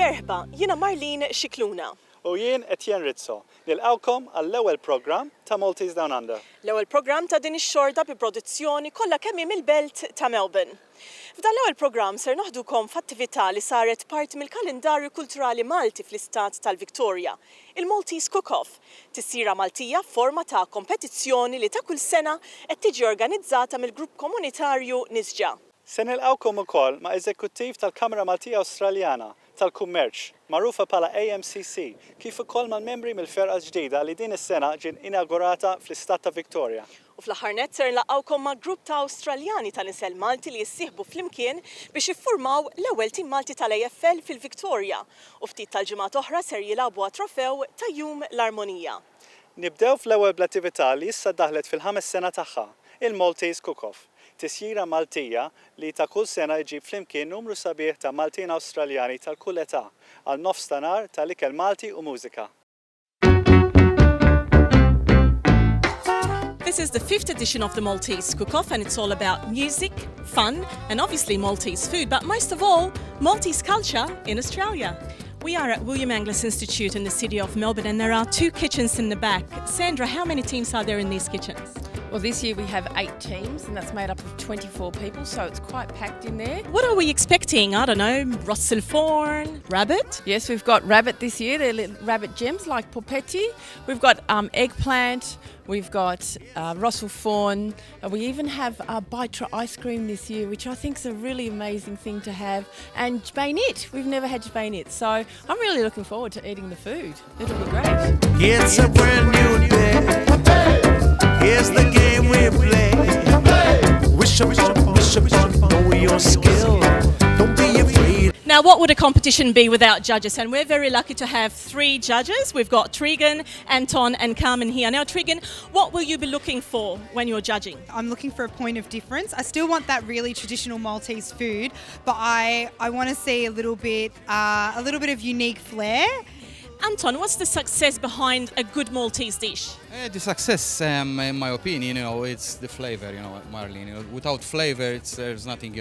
Merħba, jiena Marlene Scicluna. U jien Etienne Rizzo, nilqawkom għall-ewwel programm ta' Maltese DownUnder. L-ewwel programm ta' din ix-xorta bi produzzjoni kollha kemm mill-belt ta' Melbourne. F'dan l-ewwel programm ser naħdukom f'attività li saret parti mill-kalendarju kulturali Malti fl-istat tal-Victoria, il-Maltese Cook Off, tissira Maltija f'forma ta' kompetizzjoni li ta' kull sena qed tiġi organizzata mill-grupp komunitarju nisġa. Se nilqawkom ukoll ma' eżekuttiv tal-Kamra Maltija Awstraljana tal-Kummerċ, magħrufa bħala AMCC, kif ukoll mal-membri mill-ferqa ġdida li din is-sena ġien inaugurata fl-istat ta' Victoria. U fl-aħħar nett ser nlaqgħukom ma' grupp ta' Awstraljani ta' nisel Malti li jissieħbu flimkien biex jiffurmaw l-ewwel tim Malti tal-AFL fil-Victoria u ftit tal-ġimgħat oħra ser jilagħbu trofew ta' Jum l-Armonija. Nibdew fl-ewwel bl-attività li issa daħlet fil-5 sena tagħha, il-Maltese Cook Off. Tisjira Maltija li ta' kull sena jġib flimkien numru sabiħ ta' Maltin Awstraljani tal-kull età għal nofstanar tal-ikel Malti u mużika. This is the 5th edition of the Maltese Cook Off, and it's all about music, fun, and obviously Maltese food, but most of all, Maltese culture in Australia. We are at William Angliss Institute in the city of Melbourne, and there are 2 kitchens in the back. Sandra, how many teams are there in these kitchens? Well, this year we have 8 teams, and that's made up of 24 people, so it's quite packed in there. What are we expecting? I don't know, Russell Fawn, rabbit? Yes, we've got rabbit this year. They're little rabbit gems like porpetti. We've got eggplant. We've got Russell Fawn. We even have Bitra ice cream this year, which I think is a really amazing thing to have. And jbainit. We've never had jbainit, so I'm really looking forward to eating the food. It'll be great. It's a brand new day. Here's the game we play. Wish up, know your skill. Don't be afraid. Now, what would a competition be without judges? And we're very lucky to have 3 judges. We've got Trigan, Anton and Carmen here. Now, Trigan, what will you be looking for when you're judging? I'm looking for a point of difference. I still want that really traditional Maltese food, but I want to see a little bit of unique flair. Anton, what's the success behind a good Maltese dish? The success, in my opinion, it's the flavor, Marlene. Without flavor, there's nothing,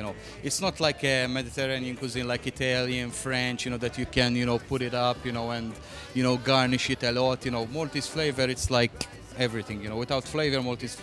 It's not like a Mediterranean cuisine, like Italian, French, that you can, put it up, and, garnish it a lot. Maltese flavor, it's like everything, Without flavor, Maltese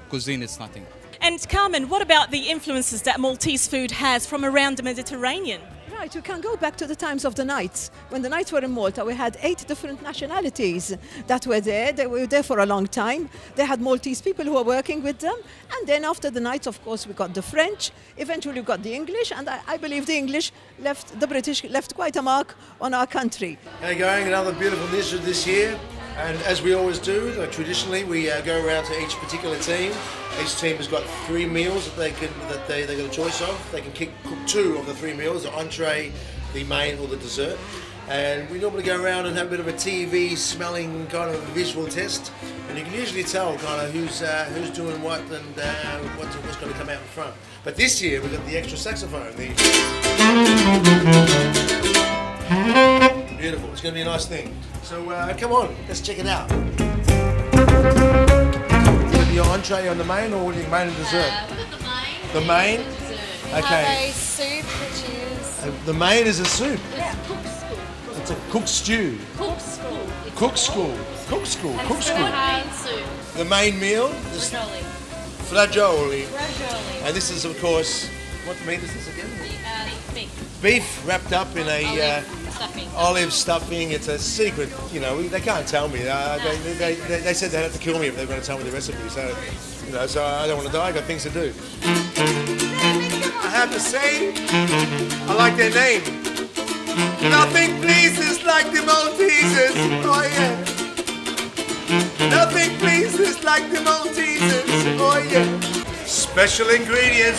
cuisine, it's nothing. And Carmen, what about the influences that Maltese food has from around the Mediterranean? Right, we can go back to the times of the Knights. When the Knights were in Malta, we had 8 different nationalities that were there. They were there for a long time. They had Maltese people who were working with them. And then after the Knights, of course, we got the French. Eventually we got the English. And I believe the English the British left quite a mark on our country. How you going? Another beautiful nisġa this year. And as we always do, traditionally, we go around to each particular team. Each team has got 3 meals that they got a choice of. They can cook 2 of the 3 meals: the entree, the main, or the dessert. And we normally go around and have a bit of a TV smelling kind of visual test, and you can usually tell kind of who's doing what and what's going to come out in front. But this year we've got the extra saxophone. Beautiful. It's going to be a nice thing. So come on, let's check it out. Your entree on the main, or your main and dessert? We've got the main. The main? Dessert. Okay. Have a soup, which is... The main is a soup. Yeah. Cook school. It's a cook stew. Cook school. Cook school. Cook school. And Cook school. main soup. The main meal is Ravioli. flagioli. And this is, of course, what meat is this again? Beef. Beef wrapped up in a Stuffing. olive stuffing. It's a secret, they can't tell me. They said they'd have to kill me if they were going to tell me the recipe. So, so I don't want to die. I've got things to do. I have to say, I like their name. Nothing pleases like the Maltesers. Oh yeah. Nothing pleases like the Maltesers. Oh yeah. Special ingredient.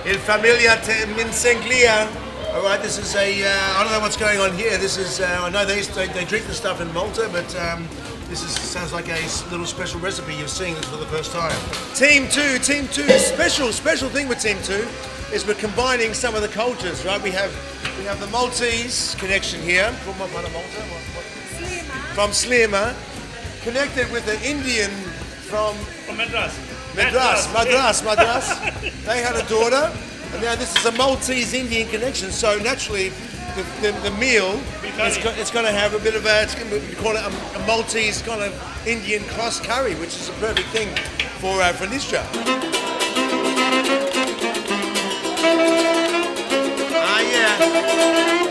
Il familia Mincenglia. All right, this is I don't know what's going on here. This is, I know they drink the stuff in Malta, but sounds like a little special recipe. You're seeing this for the first time. Team 2, special thing with Team 2 is we're combining some of the cultures, right? We have the Maltese connection here from Slima, connected with the Indian from Madras. They had a daughter. And now this is a Maltese Indian connection, so naturally the meal, it's going to have a bit of we call it a Maltese kind of Indian cross curry, which is a perfect thing for nisġa. Yeah,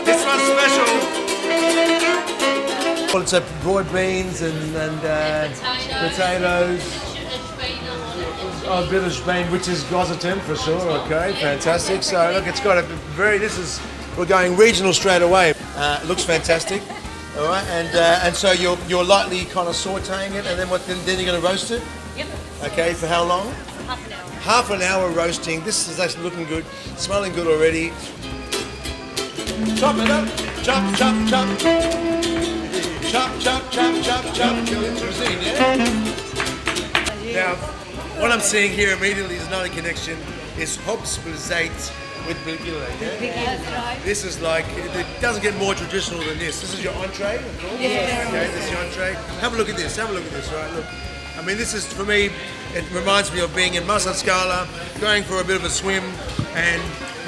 this one's special. Well, it's broad beans and potatoes. Oh, a bit of Spain, which is Gozatin for sure. Okay, fantastic. So look, it's got a we're going regional straight away. It looks fantastic. All right, and so you're lightly kind of sautéing it, and then then you're going to roast it. Yep. Okay, for how long? Half an hour. Half an hour roasting. This is actually looking good, smelling good already. Chop it up. Chop, chop, chop. Chop, chop, chop, chop, chop. Till it's cuisine, yeah? Now, what I'm seeing here immediately is not a connection. It's hops with zait with bilgile, yeah? This is like, it doesn't get more traditional than this. This is your entree, of course? Yeah. Okay, this is your entree. Have a look at this, right, look. I mean, this is, for me, it reminds me of being in Maltese Scala, going for a bit of a swim, and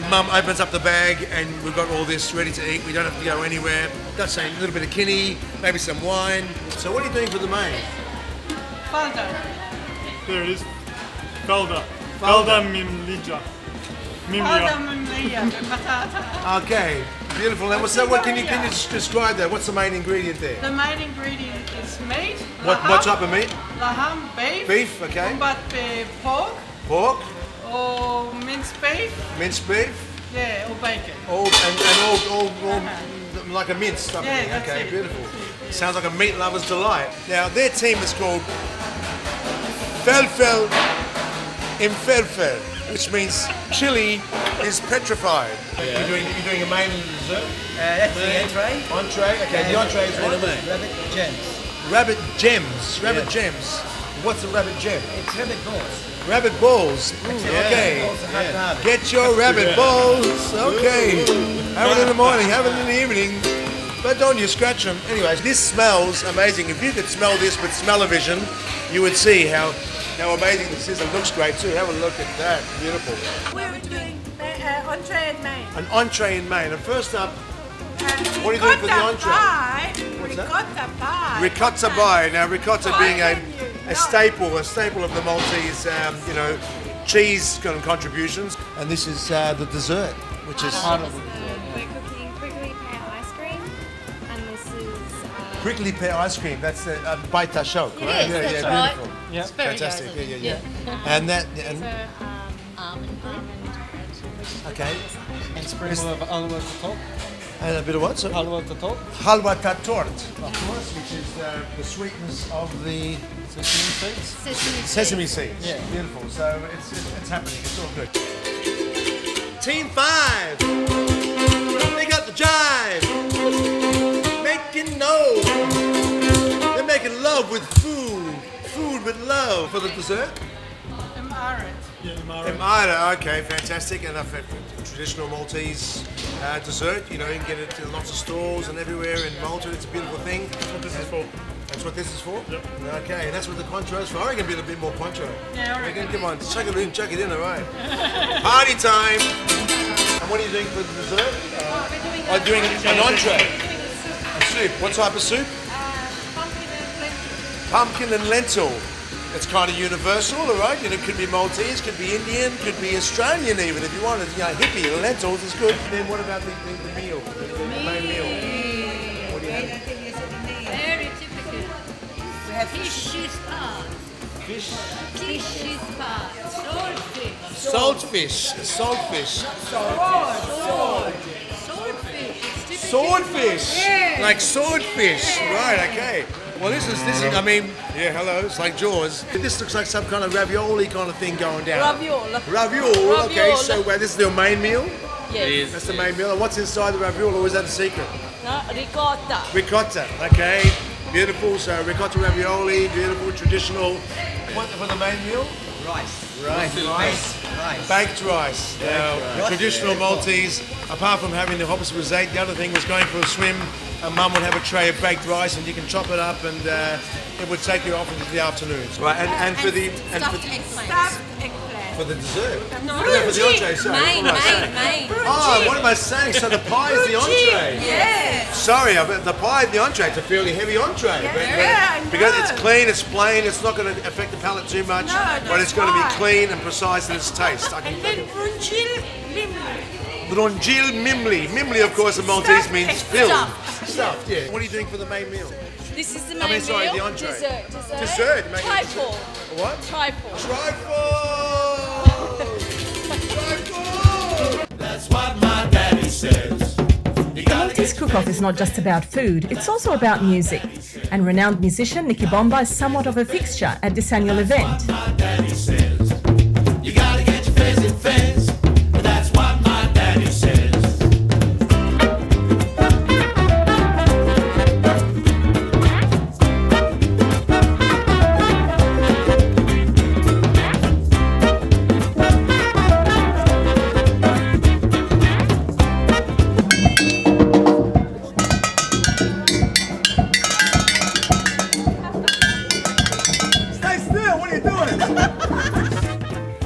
Mum opens up the bag and we've got all this ready to eat. We don't have to go anywhere. That's saying a little bit of kinney, maybe some wine. So what are you doing for the main? Falda. There it is. Falda. Falda mimlija. Mimlia. Okay, beautiful. And so what can you just describe that? What's the main ingredient there? The main ingredient is meat. What type of meat? Laham, beef. Beef, okay. But pork. Pork. Or minced beef. Minced beef. Yeah, or bacon. All like a mince stuff. Yeah, that's okay, it. beautiful. Sounds like a meat lover's delight. Now their team is called Felfel Imfelfel, which means chili is petrified. Yeah. You're doing a main dessert? That's the entree. Entree, okay. The entree is what? Rabbit gems. Rabbit gems. Rabbit gems. What's a rabbit gem? It's rabbit balls. Rabbit balls. Okay. Yeah. Get your rabbit balls. Okay. Have it in the morning, have it in the evening. But don't you scratch them. Anyways, this smells amazing. If you could smell this with smell-o-vision, you would see how amazing this is. It looks great too. Have a look at that. Beautiful. We're doing entree and main. An entree in Maine. And first up, what are you doing for the entree? What's that? Ricotta pie. Ricotta pie. Now, ricotta being a staple of the Maltese, cheese kind of contributions. And this is the dessert, which is We're cooking prickly pear ice cream, and this is prickly pear ice cream. That's the baita show, correct? Yes, that's yeah, right. beautiful. Yeah. It's very Fantastic. good. Yeah. And that, almond okay. And sprinkle of halwa at the top. And a bit of what? So? Halwa at the top. Halwa tatort, of course, which is the sweetness of the Sesame seeds. sesame seeds. Yeah. Beautiful. So it's happening. It's all good. Team 5. They got the jive. Making no. They're making love with food. Food with love. For the dessert? Imara. Okay, fantastic. And a traditional Maltese dessert. You can get it in lots of stores and everywhere in Malta. It's a beautiful thing. That's what this is for. That's what this is for? Yep. Okay, and that's what the Cointreau is for. I reckon a bit more Cointreau. Yeah, I reckon. Come on, chuck it in, all right. Party time! And what are you doing for the dessert? We're doing an entree. A soup. What type of soup? Pumpkin and lentil. It's kind of universal, all right? It could be Maltese, could be Indian, could be Australian even if you wanted. Hippie, lentils is good. Then what about the meal? The main meal? What do you have? Very typical. We have fish part. Fish? Fish part. Saltfish. Swordfish. Yeah. Like swordfish. Right, okay. Well, this is, I mean, yeah, hello, it's like Jaws. This looks like some kind of ravioli kind of thing going down. Ravioli, okay, so this is the main meal? Yes. That's the main meal. And what's inside the ravioli, or is that a secret? Ricotta. Ricotta, okay. Beautiful, so ricotta ravioli, beautiful, traditional. What for the main meal? Rice. Rice. Baked rice. Now, rice. traditional Maltese, apart from having the hops with zait, the other thing was going for a swim. And Mum would have a tray of baked rice, and you can chop it up, and it would take you off into the afternoons. Right, and for the stuffed eggplant. for the dessert. No, for the entree, sorry. Main. Oh, what am I saying? So the pie is the entree? Yeah. Sorry, the pie and the entree, it's a fairly heavy entree. Yeah, because I it's know. clean, it's plain, it's not going to affect the palate too much, but it's going to be clean and precise in its taste. And then brunchil mimli. Ronjil mimli. Mimli, of course, in Maltese Stuffed. means filled. Stuffed. Stuffed, yeah. What are you doing for the main meal? This is the I main mean, sorry, meal. the entree. Dessert. Dessert. Make it Trifle. What? Trifle. Trifle! Trifle! That's what my daddy says. The Maltese Cook Off is not just about food, it's also about music. And renowned musician Nicky Bomba is somewhat of a fixture at this annual event. My daddy says. You gotta get your face in face. That's what my daddy says.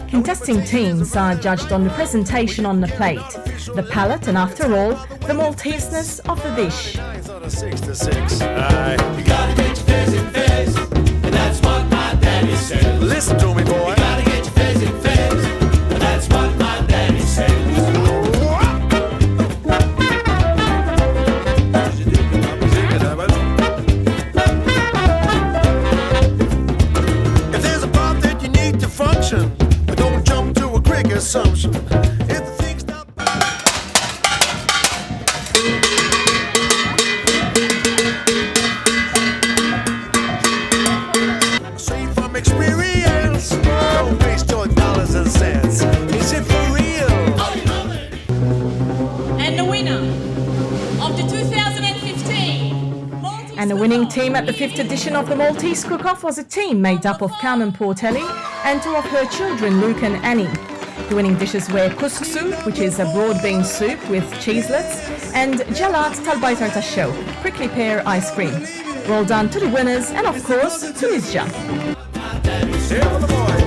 Contesting teams are judged on the presentation on the plate, the palate, and after all, the Malteseness of the dish. 6 to 6. You gotta get your face in face. That's what my daddy says. Listen to me, boy. You gotta get your face in face. That's what my daddy says. If there's a part that you need to function, but don't jump to a quick assumption. If the thing's not say from experience, don't waste your dollars and cents. Is it for real? And the winner of the 2015 Maltese And the winning team at the 5th edition of the Maltese Cook Off was a team made up of Carmen Portelli and two of her children, Luke and Annie. The winning dishes were couscous, which is a broad bean soup with cheeselets, and gelat talbaitar tasho, prickly pear ice cream. Well done to the winners and of course to nisġa. Here for the boys.